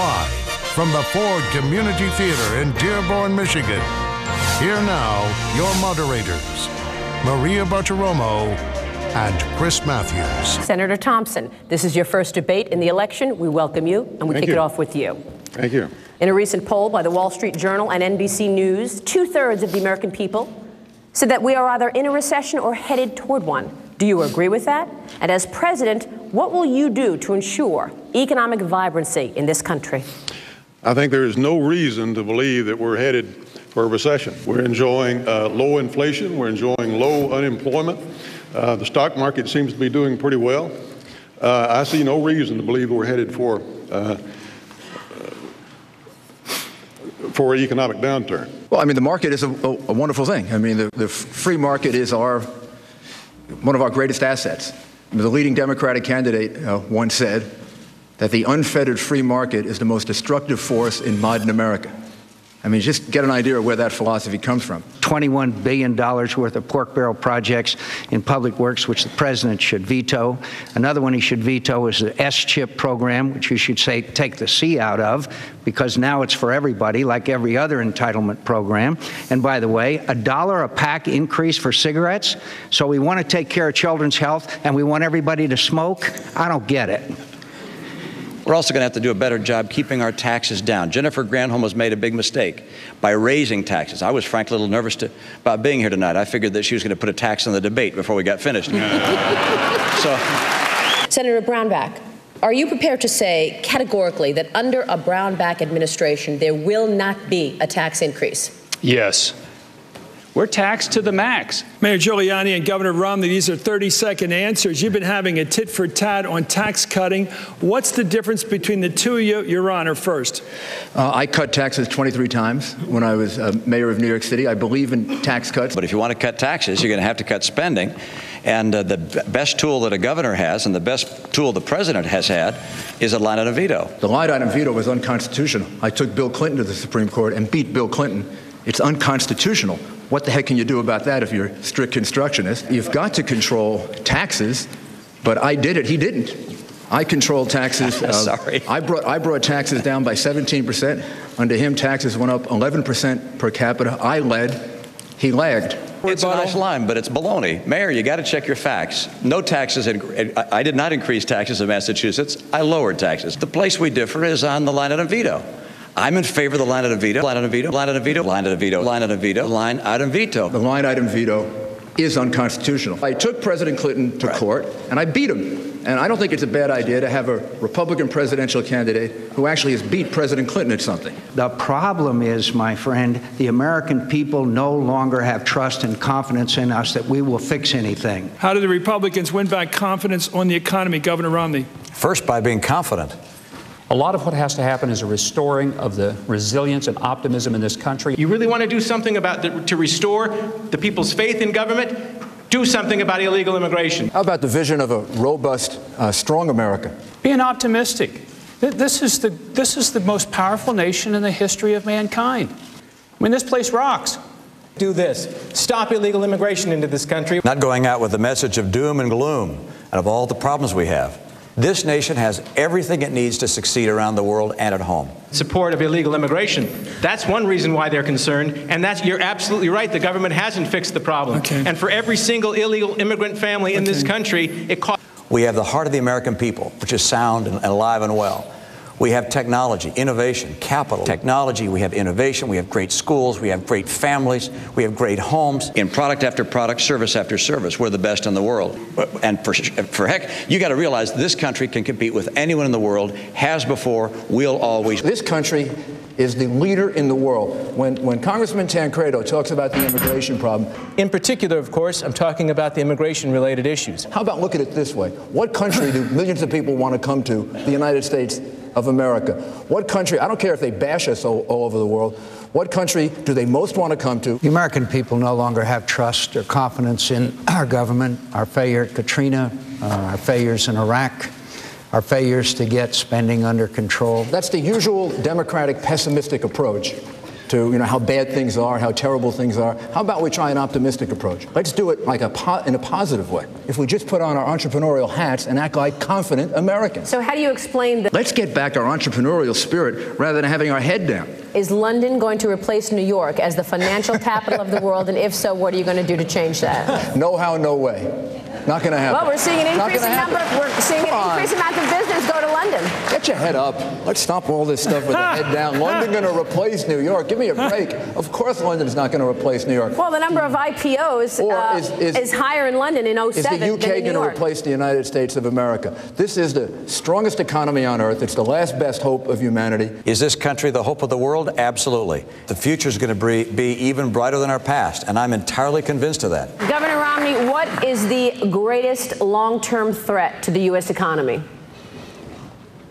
Live from the Ford Community Theater in Dearborn, Michigan. Here now, your moderators, Maria Bartiromo and Chris Matthews. Senator Thompson, this is your first debate in the election. We welcome you, and we kick it off with you. Thank you. In a recent poll by the Wall Street Journal and NBC News, 2/3 of the American people said that we are either in a recession or headed toward one. Do you agree with that? And as president, what will you do to ensure economic vibrancy in this country? I think there is no reason to believe that we're headed for a recession. We're enjoying low inflation. We're enjoying low unemployment. The stock market seems to be doing pretty well. I see no reason to believe we're headed for an economic downturn. Well, I mean, the market is a wonderful thing. I mean, the free market is one of our greatest assets. The leading Democratic candidate once said that the unfettered free market is the most destructive force in modern America. I mean, just get an idea of where that philosophy comes from. $21 billion worth of pork barrel projects in public works, which the president should veto. Another one he should veto is the S-chip program, which you should say take the C out of, because now it's for everybody, like every other entitlement program. And by the way, $1 a pack increase for cigarettes. So we want to take care of children's health, and we want everybody to smoke? I don't get it. We're also going to have to do a better job keeping our taxes down. Jennifer Granholm has made a big mistake by raising taxes. I was frankly a little nervous about being here tonight. I figured that she was going to put a tax on the debate before we got finished. Senator Brownback, are you prepared to say categorically that under a Brownback administration there will not be a tax increase? Yes. We're taxed to the max. Mayor Giuliani and Governor Romney, these are 30-second answers. You've been having a tit-for-tat on tax cutting. What's the difference between the two of you? Your Honor, first. I cut taxes 23 times when I was mayor of New York City. I believe in tax cuts. But if you want to cut taxes, you're going to have to cut spending. And the best tool that a governor has and the best tool the president has had is a line item veto. The line item veto was unconstitutional. I took Bill Clinton to the Supreme Court and beat Bill Clinton. It's unconstitutional. What the heck can you do about that if you're a strict constructionist? You've got to control taxes, but I did it. He didn't. I controlled taxes. Sorry. I brought taxes down by 17%. Under him, taxes went up 11% per capita. I led. He lagged. It's a nice line, but it's baloney. Mayor, you got to check your facts. No taxes. I did not increase taxes in Massachusetts. I lowered taxes. The place we differ is on the line item veto. I'm in favor of the line item veto, line item veto, line item veto, line item veto, line item veto, line item veto. The line item veto is unconstitutional. I took President Clinton to court, and I beat him. And I don't think it's a bad idea to have a Republican presidential candidate who actually has beat President Clinton at something. The problem is, my friend, the American people no longer have trust and confidence in us that we will fix anything. How do the Republicans win back confidence on the economy, Governor Romney? First, by being confident. A lot of what has to happen is a restoring of the resilience and optimism in this country. You really want to do something to restore the people's faith in government? Do something about illegal immigration. How about the vision of a robust, strong America? Being optimistic. This is the most powerful nation in the history of mankind. I mean, this place rocks. Do this. Stop illegal immigration into this country. Not going out with a message of doom and gloom and of all the problems we have. This nation has everything it needs to succeed around the world and at home. Support of illegal immigration. That's one reason why they're concerned. And you're absolutely right. The government hasn't fixed the problem. Okay. And for every single illegal immigrant family in this country, it costs. We have the heart of the American people, which is sound and alive and well. We have technology, innovation, capital. Technology, we have innovation, we have great schools, we have great families, we have great homes. In product after product, service after service, we're the best in the world. And for heck, you got to realize this country can compete with anyone in the world, has before, will always. This country is the leader in the world. When Congressman Tancredo talks about the immigration problem. In particular, of course, I'm talking about the immigration-related issues. How about look at it this way? What country do millions of people want to come to? The United States of America. What country, I don't care if they bash us all over the world, what country do they most want to come to? The American people no longer have trust or confidence in our government, our failure at Katrina, our failures in Iraq, our failures to get spending under control. That's the usual Democratic pessimistic approach. to how bad things are, how terrible things are. How about we try an optimistic approach? Let's do it like in a positive way. If we just put on our entrepreneurial hats and act like confident Americans. So how do you explain that? Let's get back our entrepreneurial spirit rather than having our head down. Is London going to replace New York as the financial capital of the world? And if so, what are you going to do to change that? No how, no way. Not going to happen. Well, we're seeing an increasing amount of business go to London. Get your head up. Let's stop all this stuff with the head down. London going to replace New York? Give me a break. Of course London's not going to replace New York. Well, the number of IPOs is higher in London in 2007 than in New York. Is the UK going to replace the United States of America? This is the strongest economy on earth. It's the last best hope of humanity. Is this country the hope of the world? Absolutely. The future is going to be even brighter than our past, and I'm entirely convinced of that. Governor Romney, what is the greatest long-term threat to the U.S. economy?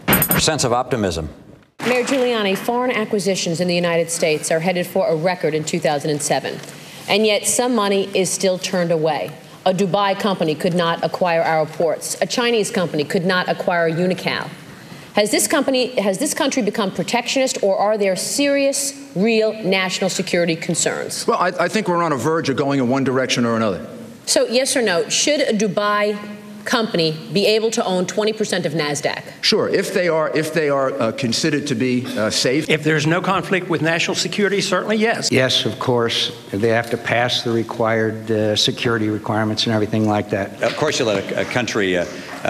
A sense of optimism. Mayor Giuliani, foreign acquisitions in the United States are headed for a record in 2007, and yet some money is still turned away. A Dubai company could not acquire our ports. A Chinese company could not acquire Unical. Has this country become protectionist, or are there serious, real national security concerns? Well, I think we're on a verge of going in one direction or another. So, yes or no, should a Dubai company be able to own 20% of NASDAQ? Sure, if they are considered to be safe. If there's no conflict with national security, certainly yes. Yes, of course. They have to pass the required security requirements and everything like that. Of course, you let a country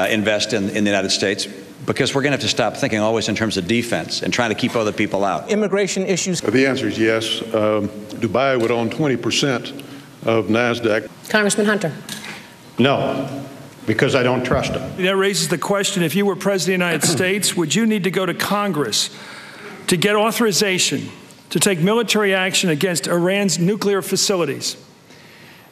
invest in the United States, because we're going to have to stop thinking always in terms of defense and trying to keep other people out. Immigration issues. The answer is yes. Dubai would own 20% of NASDAQ. Congressman Hunter. No, because I don't trust them. That raises the question, if you were President of the United States, would you need to go to Congress to get authorization to take military action against Iran's nuclear facilities?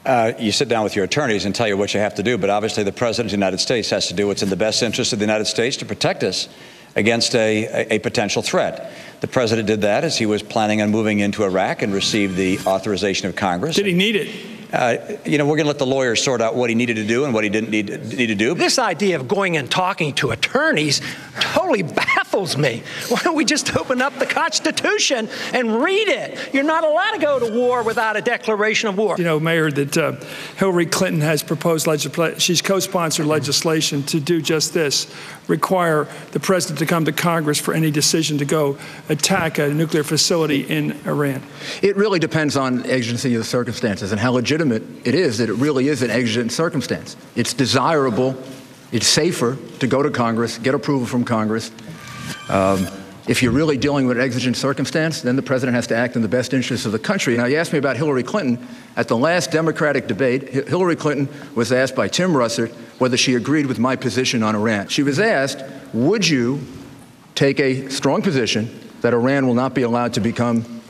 You sit down with your attorneys and tell you what you have to do, but obviously the President of the United States has to do what's in the best interest of the United States to protect us against a potential threat. The President did that as he was planning on moving into Iraq and received the authorization of Congress. Did he need it? We're going to let the lawyers sort out what he needed to do and what he didn't need to do. This idea of going and talking to attorneys totally baffles me. Why don't we just open up the Constitution and read it? You're not allowed to go to war without a declaration of war. You know, Mayor, that Hillary Clinton has proposed legislation. She's co-sponsored legislation to do just this, require the President to come to Congress for any decision to go attack a nuclear facility in Iran. It really depends on exigency of the circumstances and how legitimate it is that it really is an exigent circumstance. It's desirable, it's safer to go to Congress, get approval from Congress. If you're really dealing with an exigent circumstance, then the President has to act in the best interest of the country. Now, you asked me about Hillary Clinton. At the last Democratic debate, Hillary Clinton was asked by Tim Russert whether she agreed with my position on Iran. She was asked, would you take a strong position that Iran will not be allowed to become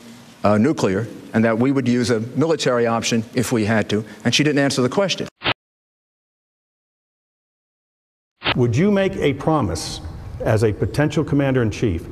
nuclear, and that we would use a military option if we had to, and she didn't answer the question. Would you make a promise as a potential commander-in-chief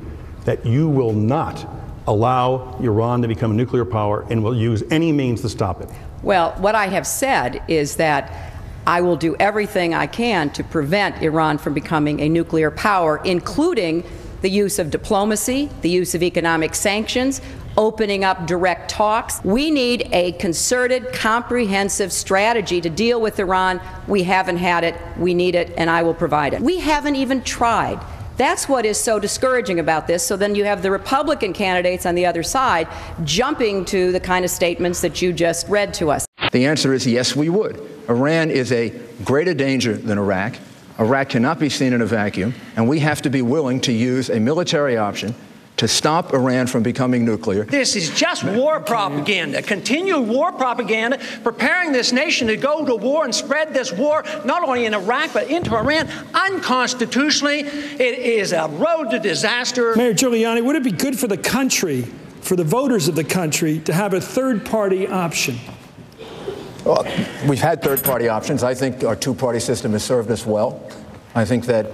that you will not allow Iran to become a nuclear power and will use any means to stop it? Well, what I have said is that I will do everything I can to prevent Iran from becoming a nuclear power, including the use of diplomacy, the use of economic sanctions, opening up direct talks. We need a concerted, comprehensive strategy to deal with Iran. We haven't had it. We need it, and I will provide it. We haven't even tried. That's what is so discouraging about this. So then you have the Republican candidates on the other side jumping to the kind of statements that you just read to us. The answer is yes, we would. Iran is a greater danger than Iraq. Iraq cannot be seen in a vacuum, and we have to be willing to use a military option to stop Iran from becoming nuclear. This is just war propaganda, continued war propaganda, preparing this nation to go to war and spread this war not only in Iraq but into Iran unconstitutionally. It is a road to disaster. Mayor Giuliani, would it be good for the country, for the voters of the country, to have a third-party option? Well, we've had third-party options. I think our two-party system has served us well. I think that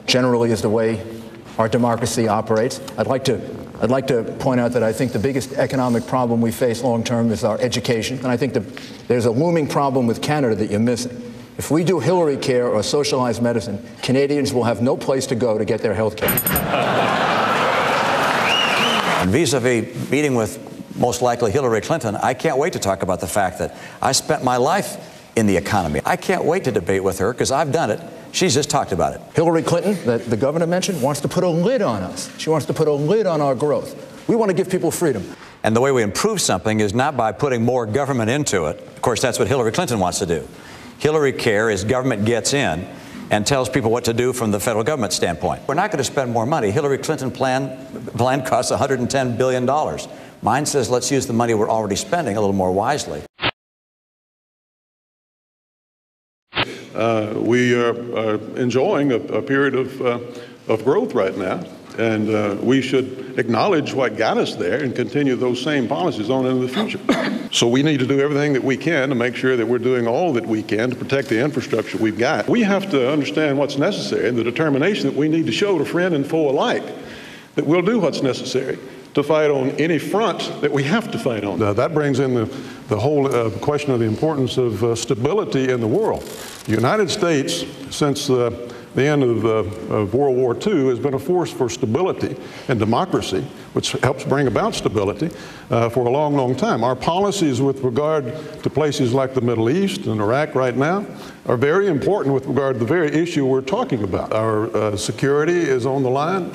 generally is the way our democracy operates. I'd like to point out that I think the biggest economic problem we face long-term is our education, and I think there's a looming problem with Canada that you're missing. If we do Hillary care or socialized medicine, Canadians will have no place to go to get their health care. And vis-a-vis meeting with most likely Hillary Clinton, I can't wait to talk about the fact that I spent my life in the economy. I can't wait to debate with her because I've done it. She's just talked about it. Hillary Clinton, that the governor mentioned, wants to put a lid on us. She wants to put a lid on our growth. We want to give people freedom. And the way we improve something is not by putting more government into it. Of course, that's what Hillary Clinton wants to do. Hillary Care is government gets in and tells people what to do from the federal government standpoint. We're not going to spend more money. Hillary Clinton plan costs $110 billion. Mine says let's use the money we're already spending a little more wisely. We are enjoying a period of growth right now, and we should acknowledge what got us there and continue those same policies on into the future. So we need to do everything that we can to make sure that we're doing all that we can to protect the infrastructure we've got. We have to understand what's necessary and the determination that we need to show to friend and foe alike that we'll do what's necessary to fight on any front that we have to fight on. That brings in the whole question of the importance of stability in the world. The United States, since the end of World War II, has been a force for stability and democracy, which helps bring about stability for a long, long time. Our policies with regard to places like the Middle East and Iraq right now are very important with regard to the very issue we're talking about. Our security is on the line,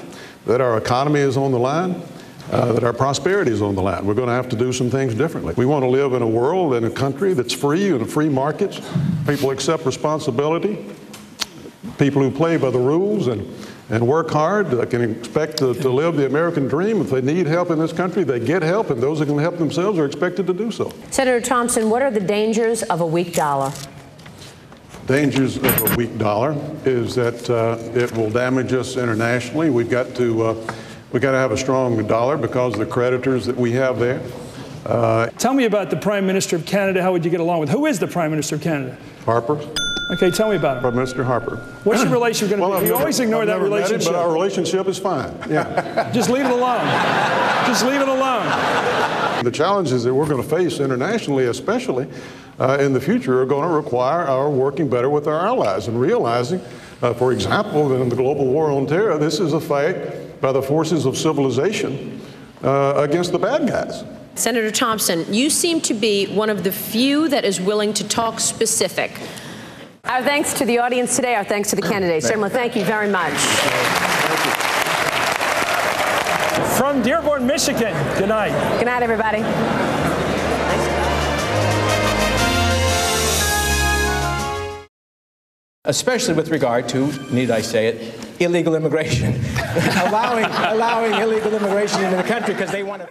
that our economy is on the line, that our prosperity is on the line. We're going to have to do some things differently. We want to live in a world, in a country that's free, in free markets. People accept responsibility. People who play by the rules and work hard can expect to live the American dream. If they need help in this country, they get help, and those who can help themselves are expected to do so. Senator Thompson, what are the dangers of a weak dollar? Dangers of a weak dollar is that it will damage us internationally. We've got to have a strong dollar because of the creditors that we have there. Tell me about the Prime Minister of Canada. How would you get along with? Who is the Prime Minister of Canada? Harper. Okay, tell me about him. Prime Minister Harper. What's your relationship going to be? You always ignore that relationship. But our relationship is fine. Yeah. Just leave it alone. Just leave it alone. The challenges that we're going to face internationally, especially in the future, are going to require our working better with our allies and realizing, for example, that in the global war on terror, this is a fight by the forces of civilization against the bad guys. Senator Thompson, you seem to be one of the few that is willing to talk specific. Our thanks to the audience today. Our thanks to the candidates. Gentlemen, thank you very much. From Dearborn, Michigan, good night. Good night, everybody. Especially with regard to, need I say it, illegal immigration. allowing illegal immigration into the country because they want to...